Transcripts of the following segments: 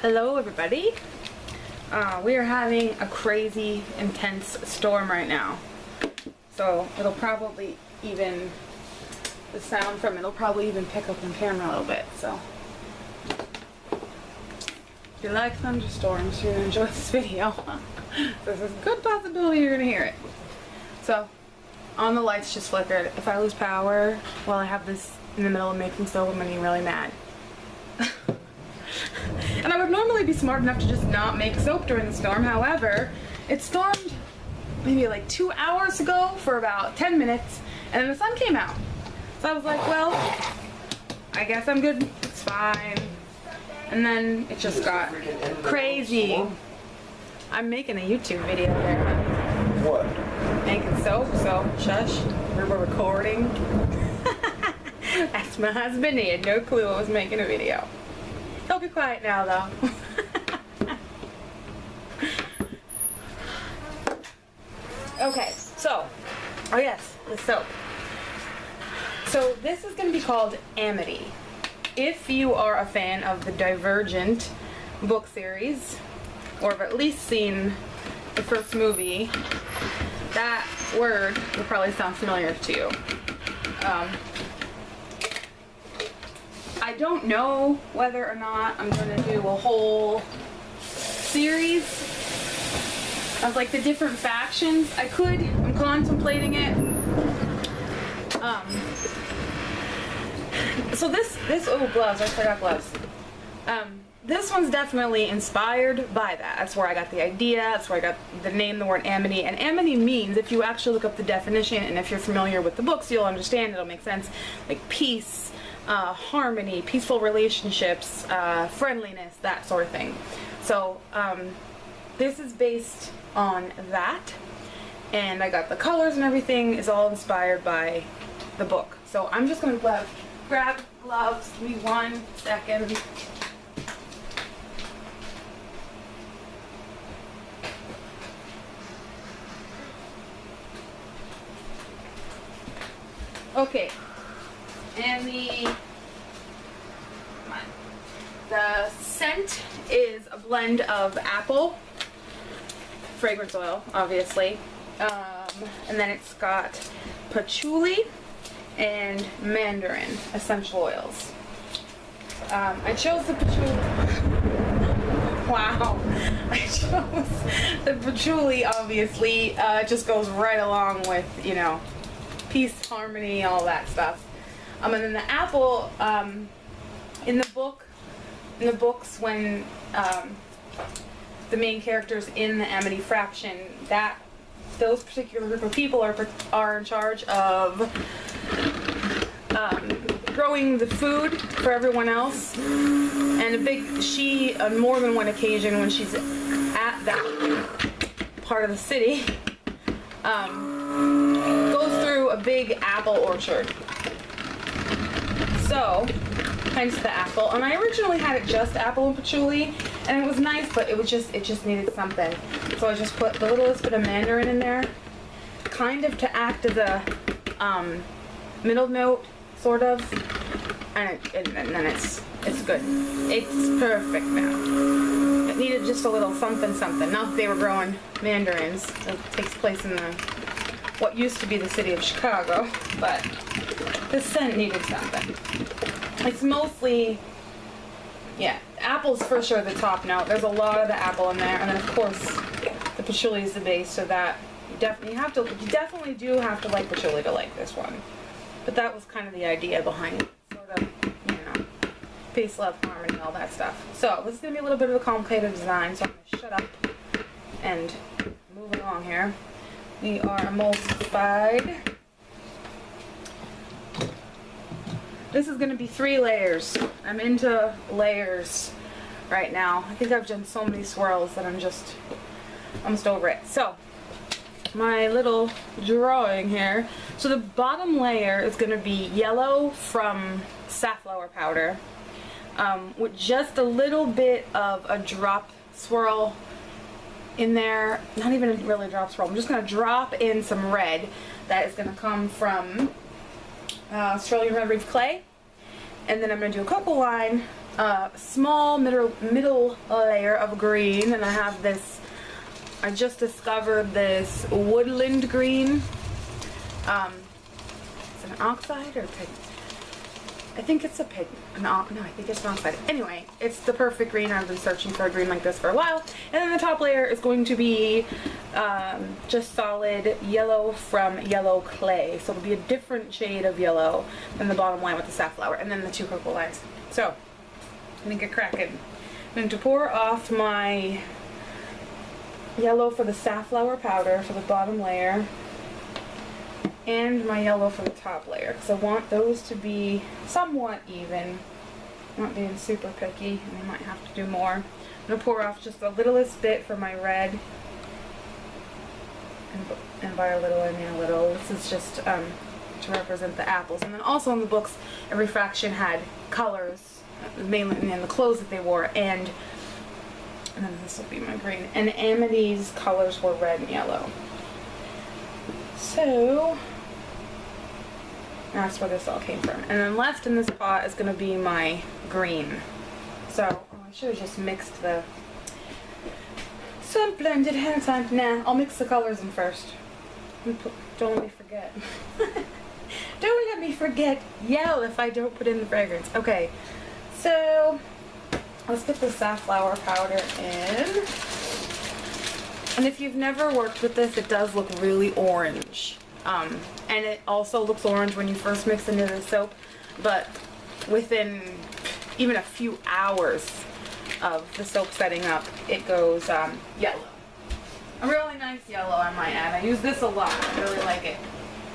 Hello everybody. We are having a crazy intense storm right now, so it'll probably even, the sound from it will probably even pick up on camera a little bit. So if you like thunderstorms, you're gonna enjoy this video. There's a good possibility you're gonna hear it. So on the lights just flickered. If I lose power while I have this in the middle of making soap, I'm gonna be really mad. And I would normally be smart enough to just not make soap during the storm. However, it stormed maybe like 2 hours ago for about 10 minutes, and then the sun came out. So I was like, well, I guess I'm good, it's fine. And then it just got crazy. I'm making a YouTube video there. What? Making soap, so shush. We're recording. That's my husband. He had no clue I was making a video. He'll be quiet now, though. Okay, so, oh yes, the soap. So this is going to be called Amity. If you are a fan of the Divergent book series, or have at least seen the first movie, that word will probably sound familiar to you. I don't know whether or not I'm going to do a whole series of like the different factions. I could, I'm contemplating it. So this, oh, gloves, I forgot gloves. This one's definitely inspired by that. That's where I got the idea, that's where I got the name, the word Amity. And Amity means, if you actually look up the definition, and if you're familiar with the books, you'll understand, it'll make sense, like peace, harmony, peaceful relationships, friendliness, that sort of thing. So this is based on that, and I got the colors and everything is all inspired by the book. So I'm just going to grab gloves. Give me 1 second. Okay. And the scent is a blend of apple, fragrance oil, obviously, and then it's got patchouli and mandarin essential oils. I chose the patchouli. Wow, I chose the patchouli. Obviously, it just goes right along with, you know, peace, harmony, all that stuff. And then the apple, in the books, when the main characters in the Amity fraction, those particular group of people are in charge of growing the food for everyone else. And she, on more than one occasion, when she's at that part of the city, goes through a big apple orchard. So, hence the apple. And I originally had it just apple and patchouli, and it was nice, but it just needed something. So I just put the littlest bit of mandarin in there, kind of to act as a middle note, sort of. And then it's good. It's perfect now. It needed just a little something something. Not that they were growing mandarins. It takes place in what used to be the city of Chicago, but the scent needed something. It's mostly, yeah, apple's for sure the top note. There's a lot of the apple in there, and then of course the patchouli is the base, so that you definitely do have to like patchouli to like this one. But that was kind of the idea behind it, sort of, you know, peace, love, harmony, all that stuff. So this is gonna be a little bit of a complicated design, so I'm gonna shut up and move along here. We are emulsified. This is going to be 3 layers. I'm into layers right now. I think I've done so many swirls that I'm just over it. So, my little drawing here. So the bottom layer is going to be yellow from safflower powder, with just a little bit of a drop swirl in there. Not even really a drop swirl. I'm just going to drop in some red that is going to come from Australian Red Reef Clay. And then I'm going to do a cocoa line small middle layer of green, and I have this, I just discovered this woodland green. Is it an oxide or a pigment? I think it's a pigment. No, I think it's an oxide. Anyway, it's the perfect green. I've been searching for a green like this for a while. And then the top layer is going to be just solid yellow from yellow clay. So it'll be a different shade of yellow than the bottom line with the safflower. And then the two purple lines. So, I'm going to get cracking. I'm going to pour off my yellow for the safflower powder for the bottom layer. And my yellow for the top layer, because I want those to be somewhat even. I'm not being super picky, and I might have to do more. I'm going to pour off just the littlest bit for my red. And by a little, I mean a little. This is just to represent the apples. And then also in the books, every faction had colors, mainly in the clothes that they wore, and then this will be my green. And Amity's colors were red and yellow. So, that's where this all came from. And then left in this pot is going to be my green. So, I should have just mixed the... So blended ahead of time. Nah, I'll mix the colors in first. Don't let me forget. Don't let me forget. Yell if I don't put in the fragrance. Okay, so let's get the safflower powder in. And if you've never worked with this, it does look really orange. And it also looks orange when you first mix into the soap, but within even a few hours of the soap setting up, it goes yellow. A really nice yellow, I might add. I use this a lot. I really like it.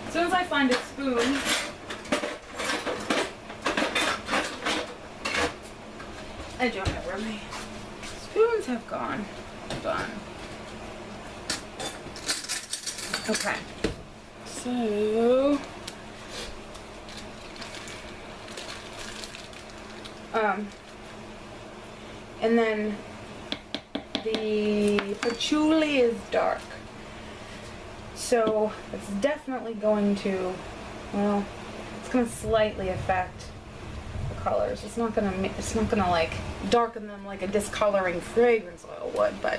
As soon as I find a spoon, I don't know where my spoons have gone. Done. Okay, so and then the patchouli is dark, so it's definitely going to, well, it's going to slightly affect the colors. It's not gonna like darken them like a discoloring fragrance oil would, but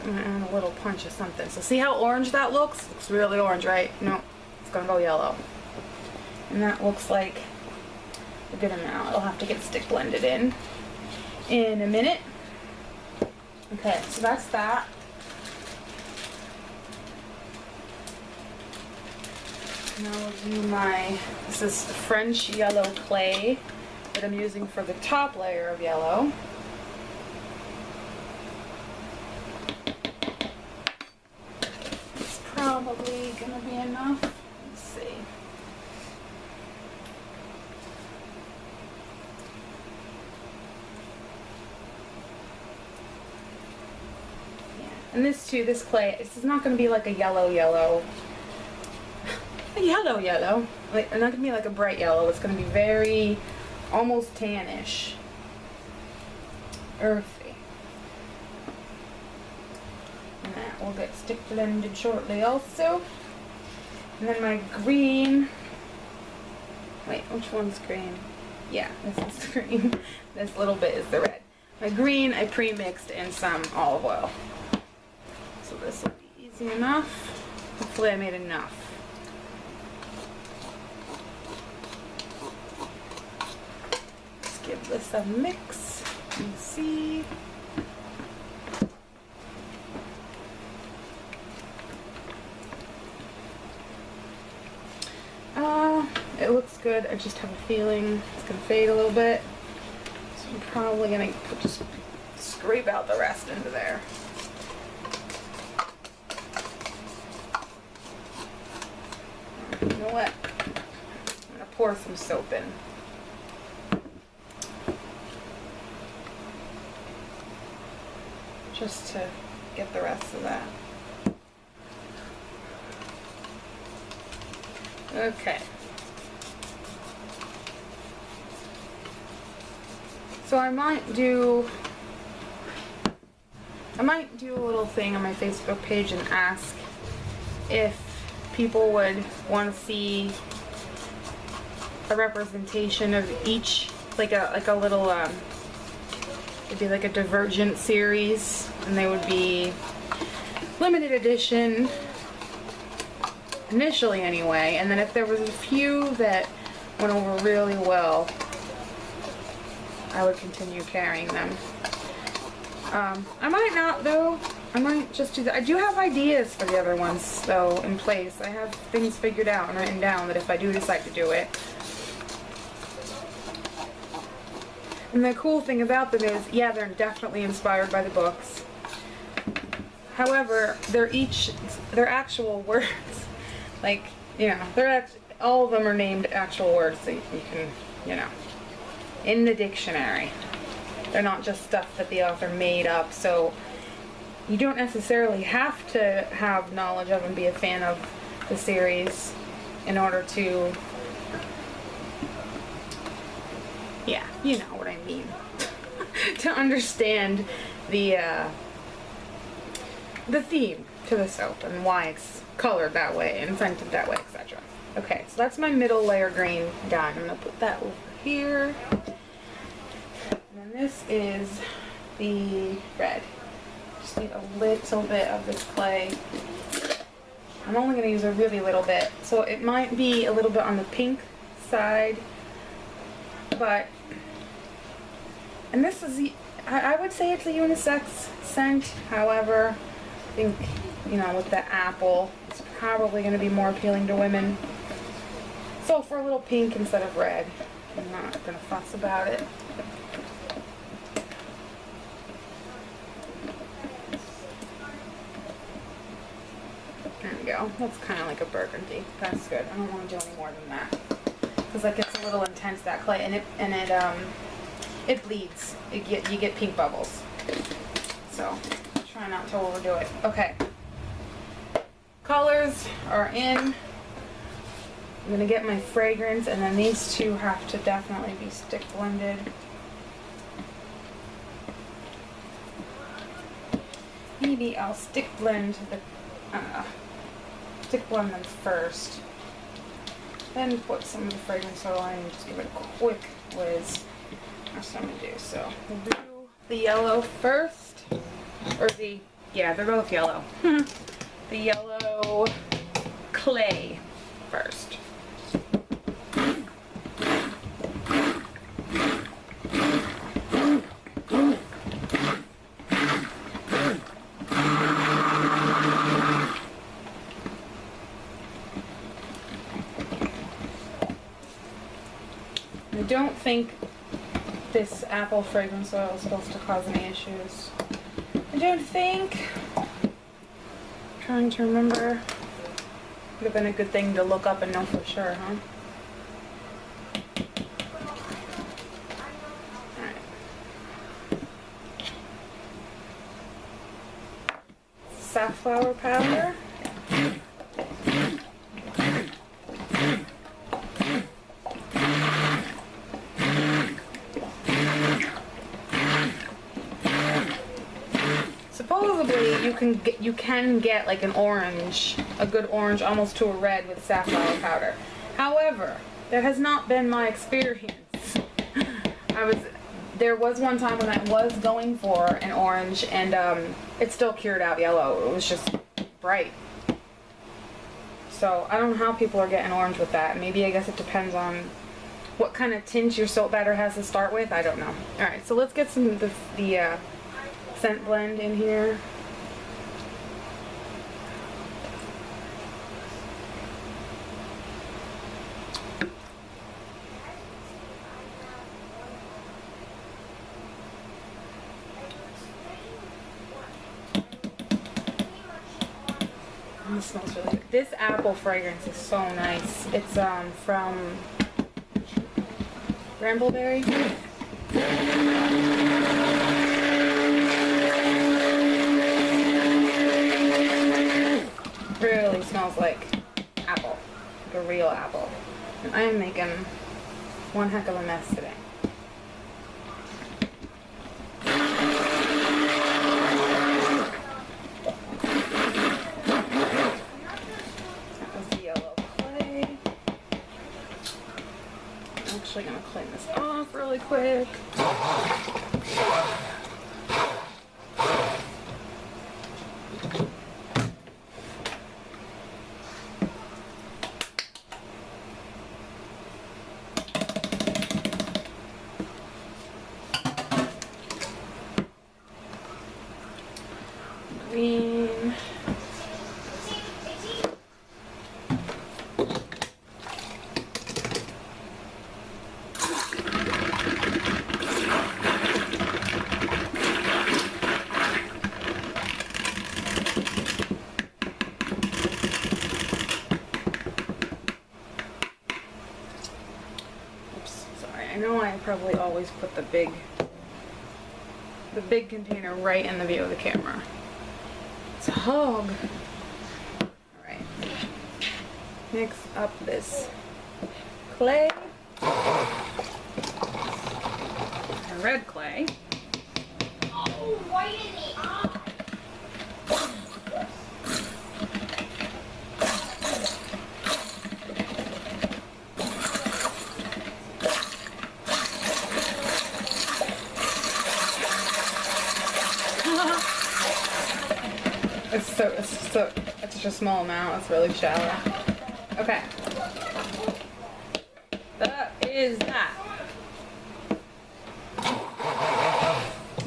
I'm gonna add a little punch of something. So see how orange that looks? Looks really orange, right? No, it's gonna go yellow. And that looks like a good amount. It'll have to get stick blended in a minute. Okay, so that's that. Now I'll do this is French yellow clay that I'm using for the top layer of yellow. Probably gonna be enough. Let's see. Yeah, and this too, this clay, this is not gonna be like a yellow. A yellow. Like, not gonna be like a bright yellow. It's gonna be very, almost tannish, earthy. And that will get stick blended shortly also. And then my green, wait, which one's green? Yeah, this is green. This little bit is the red. My green I pre-mixed in some olive oil. So this will be easy enough. Hopefully I made enough. Let's give this a mix and see. It looks good. I just have a feeling it's gonna fade a little bit, so I'm probably gonna just scrape out the rest into there. You know what? I'm gonna pour some soap in. Just to get the rest of that. Okay. So I might do a little thing on my Facebook page and ask if people would want to see a representation of each like a little it'd be like a Divergent series, and they would be limited edition initially anyway, and then if there was a few that went over really well, I would continue carrying them. I might not though. I might just do that. I do have ideas for the other ones though in place. I have things figured out and written down that if I do decide to do it. And the cool thing about them is, yeah, they're definitely inspired by the books. However, they're actual words. Like, you know, all of them are named actual words that you can, you know, in the dictionary. They're not just stuff that the author made up, so you don't necessarily have to have knowledge of and be a fan of the series in order to, yeah, you know what I mean, to understand the theme to the soap and why it's colored that way and scented that way, etc. Okay, so that's my middle layer green done. I'm going to put that over here. And then this is the red. Just need a little bit of this clay. I'm only going to use a really little bit, so it might be a little bit on the pink side, but, and this is, I would say it's a unisex scent. However, I think, you know, with the apple, it's probably going to be more appealing to women. So for a little pink instead of red, I'm not going to fuss about it. There we go. That's kind of like a burgundy. That's good. I don't want to do any more than that because that gets a little intense, that clay, and it bleeds. You get pink bubbles. So try not to overdo it. Okay. Colors are in. I'm gonna get my fragrance, and then these two have to definitely be stick blended. Maybe I'll stick blend them first, then put some of the fragrance oil in and just give it a quick whiz. That's what I'm gonna do. So we'll do the yellow first, or yeah, they're both yellow. The yellow clay first. I don't think this apple fragrance oil is supposed to cause any issues. I don't think. I'm trying to remember. Would have been a good thing to look up and know for sure, huh? Alright. Safflower powder. Supposedly you can get like an orange, a good orange, almost to a red with safflower powder. However, that has not been my experience. There was one time when I was going for an orange, and it still cured out yellow. It was just bright. So I don't know how people are getting orange with that. Maybe, I guess it depends on what kind of tint your soap batter has to start with. I don't know. Alright, so let's get some of the scent blend in here. It smells really good. This apple fragrance is so nice. It's from Brambleberry. Really smells like apple, like a real apple. And I am making one heck of a mess today. That was the yellow clay. I'm actually going to clean this off really quick. Green. Oops, sorry. I know I probably always put the big container right in the view of the camera. It's a hog. Alright. Mix up this clay. Red clay. Oh, right in the eye. It's such a small amount. It's really shallow. Okay. That is that.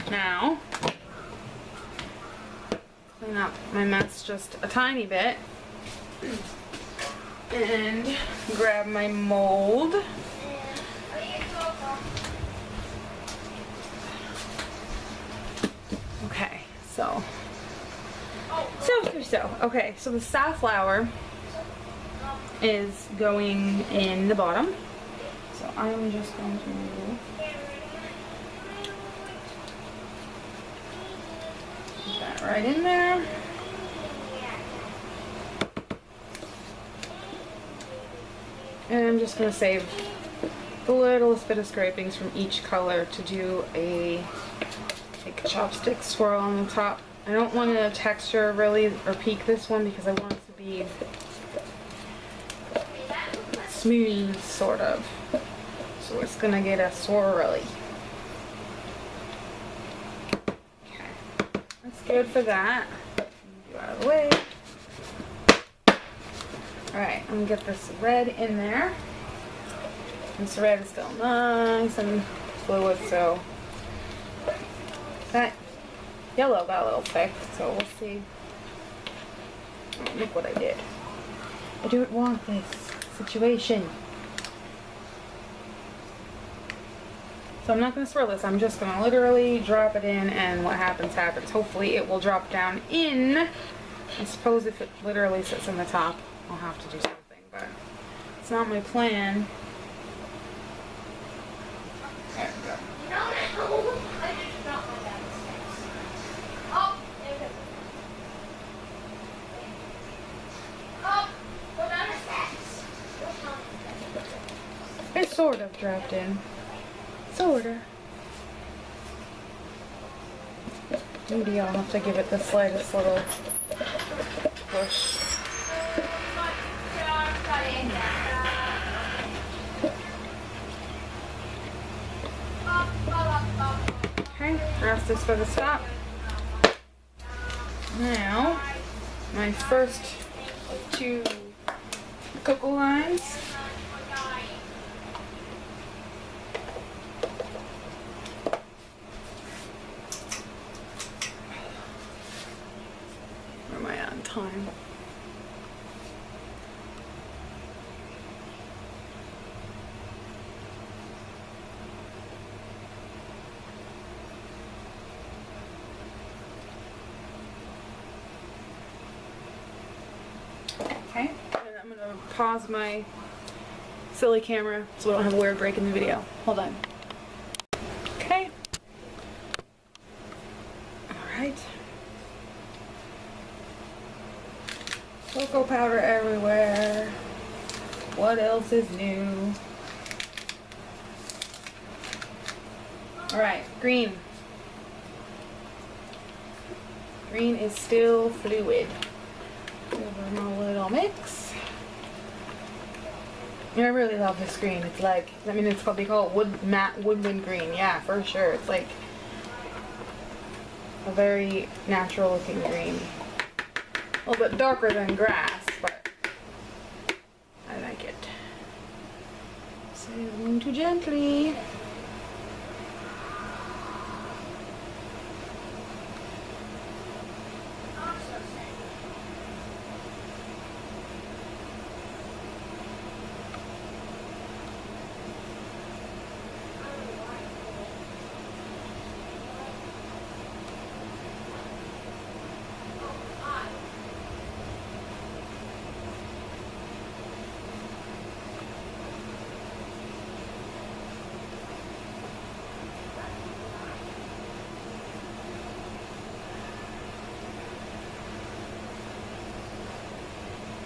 Now, clean up my mess just a tiny bit and grab my mold. Okay, so. Okay, so the safflower is going in the bottom. So I'm just going to put that right in there. And I'm just going to save the littlest bit of scrapings from each color to do a chopstick swirl on the top. I don't want to texture really or peak this one because I want it to be smooth, sort of. So it's gonna get a swirly. Okay, that's good for that. Get out of the way. Alright, I'm gonna get this red in there. This red is still nice and fluid, so that yellow got a little thick, so we'll see. Oh, look what I did. I don't want this situation. So I'm not going to swirl this. I'm just going to literally drop it in, and what happens, happens. Hopefully it will drop down in. I suppose if it literally sits on the top, I'll have to do something, but it's not my plan. There we go. I just dropped my bag. Oh, there we go. Oh, go down the steps. It sort of dropped in. Sorta. Maybe I'll have to give it the slightest little push. Okay, rest is for the top. Now, my first two cocoa lines. Where am I on time? Okay, and I'm going to pause my silly camera so I don't have a weird break in the video. Hold on. Okay. Alright. Cocoa powder everywhere. What else is new? Alright, green. Green is still fluid. Over my little mix. I really love this green. It's like, I mean, it's called, they call it matte woodland green. Yeah, for sure. It's like a very natural looking green. A little bit darker than grass, but I like it. So going too gently.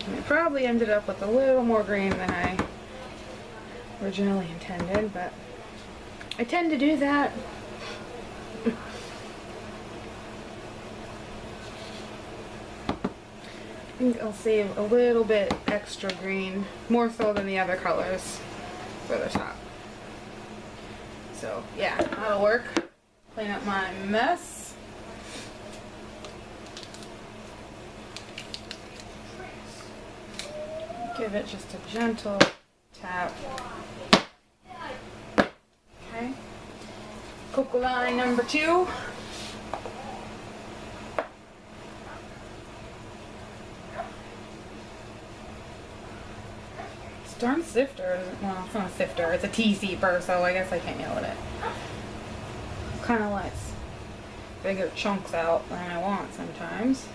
I probably ended up with a little more green than I originally intended, but I tend to do that. I think I'll save a little bit extra green, more so than the other colors for the top. So yeah, that'll work. Clean up my mess. Give it just a gentle tap. Okay. Cocoa line number 2. This darn sifter, well, it's not a sifter, it's a tea sieper, so I guess I can't yell at it. Kind of lets bigger chunks out than I want sometimes.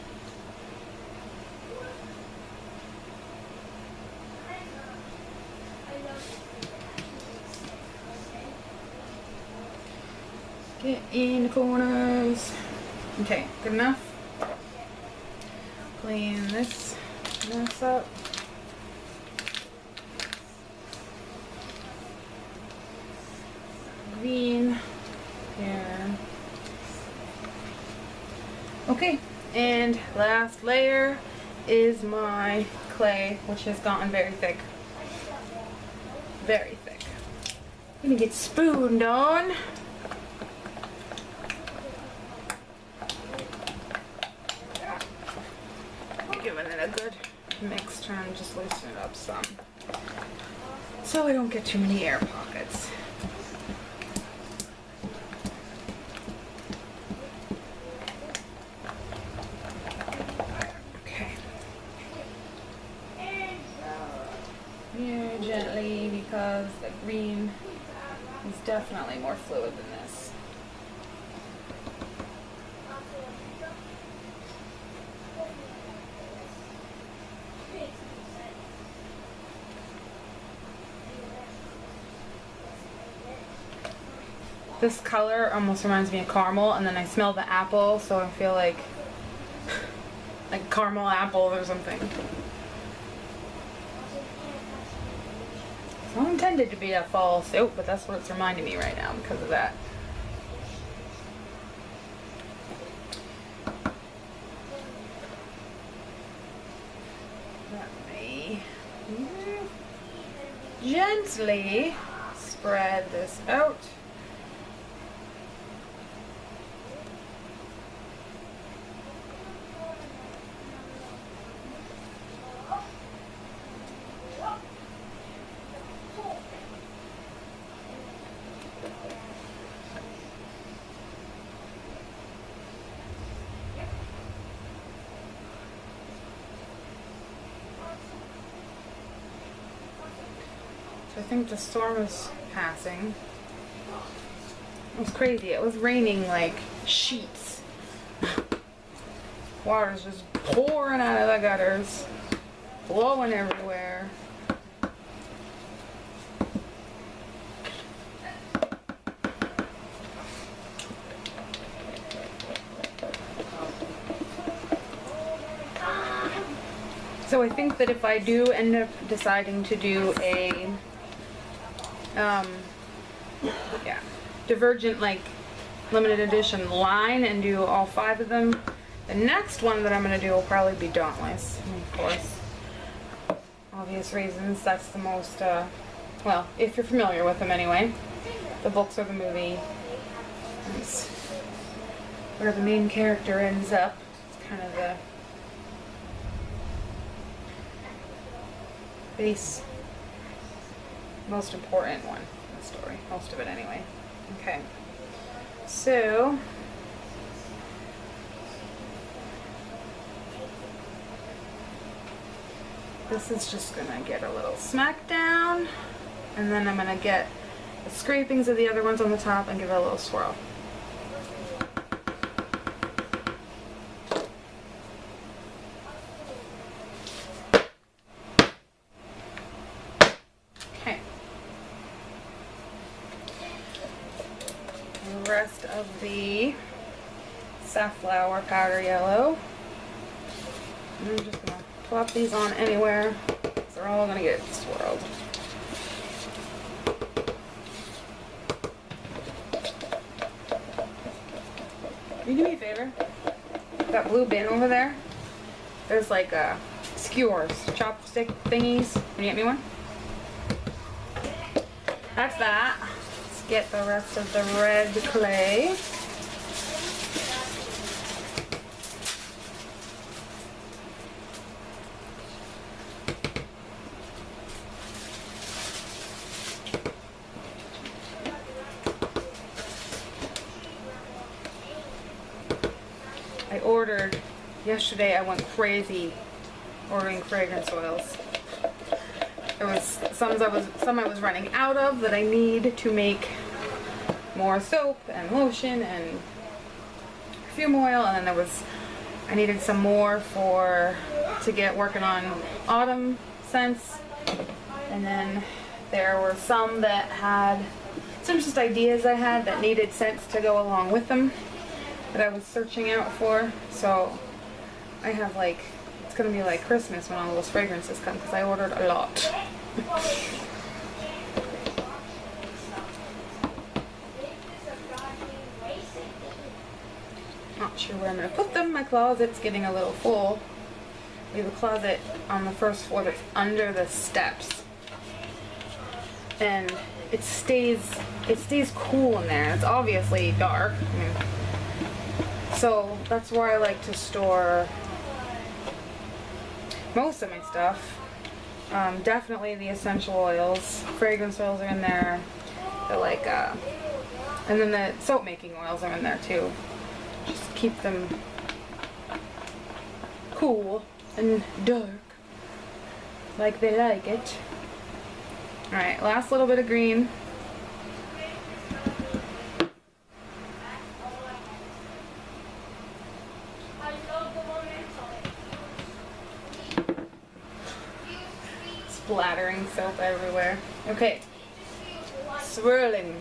Get in the corners. Okay, good enough. Clean this mess up. Green here. Okay, and last layer is my clay, which has gotten very thick. Very thick. I'm gonna get spooned on. Giving it a good mix, trying to just loosen it up some, so I don't get too many air pockets. Okay. Very gently, because the green is definitely more fluid than this. This color almost reminds me of caramel, and then I smell the apple, so I feel like caramel apples or something. It's not intended to be a fall soap, but that's what it's reminding me right now because of that. Let me gently spread this out. So I think the storm is passing. It was crazy. It was raining like sheets. Water's just pouring out of the gutters, blowing everywhere. So I think that if I do end up deciding to do a Divergent like limited edition line and do all 5 of them, the next one that I'm going to do will probably be Dauntless, of course. obvious reasons. That's the most, well, if you're familiar with them anyway. The books or the movie. It's where the main character ends up. It's kind of the base, most important one in the story. Most of it anyway. Okay. So, this is just gonna get a little smack down, and then I'm gonna get the scrapings of the other ones on the top and give it a little swirl. Okay. The rest of the safflower powder yellow. And I'm just gonna plop these on anywhere. They're all gonna get swirled. Can you do me a favor? That blue bin over there, there's like skewers, chopstick thingies. Can you get me one? That's that. Let's get the rest of the red clay. I ordered, yesterday I went crazy ordering fragrance oils. There was some I was running out of that I need to make more soap and lotion and perfume oil, and then I needed some more to get working on autumn scents, and then there were some that had some just ideas I had that needed scents to go along with them that I was searching out for. So I have it's gonna be like Christmas when all those fragrances come, because I ordered a lot. Not sure where I'm gonna put them. My closet's getting a little full. We have a closet on the first floor that's under the steps, and it stays cool in there. It's obviously dark. So that's where I like to store most of my stuff. Definitely the essential oils. Fragrance oils are in there. And then the soap making oils are in there too. Just keep them cool and dark, like they like it. Alright, last little bit of green. Splattering soap everywhere. Okay. Swirling.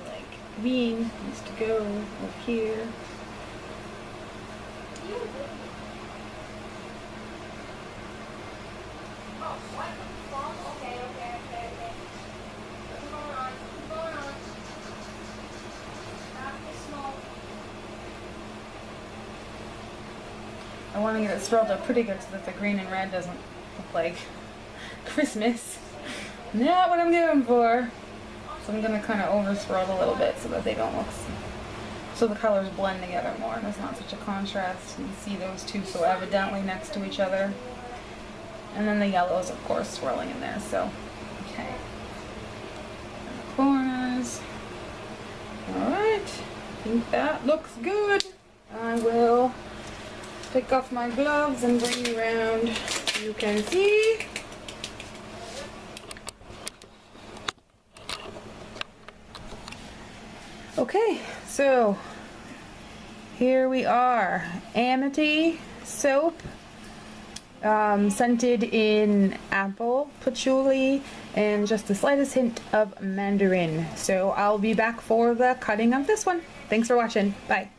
Like green needs to go up here. I want to get it swirled up pretty good so that the green and red doesn't look like Christmas. Not what I'm going for. So I'm going to kind of over swirl it a little bit so that they don't look, so the colors blend together more. There's not such a contrast. You see those two so evidently next to each other. And then the yellows, of course, swirling in there. So, okay. And the corners. Alright. I think that looks good. I will take off my gloves and bring you around so you can see. Okay, so here we are. Amity soap, scented in apple, patchouli, and just the slightest hint of mandarin. So I'll be back for the cutting of this one. Thanks for watching. Bye.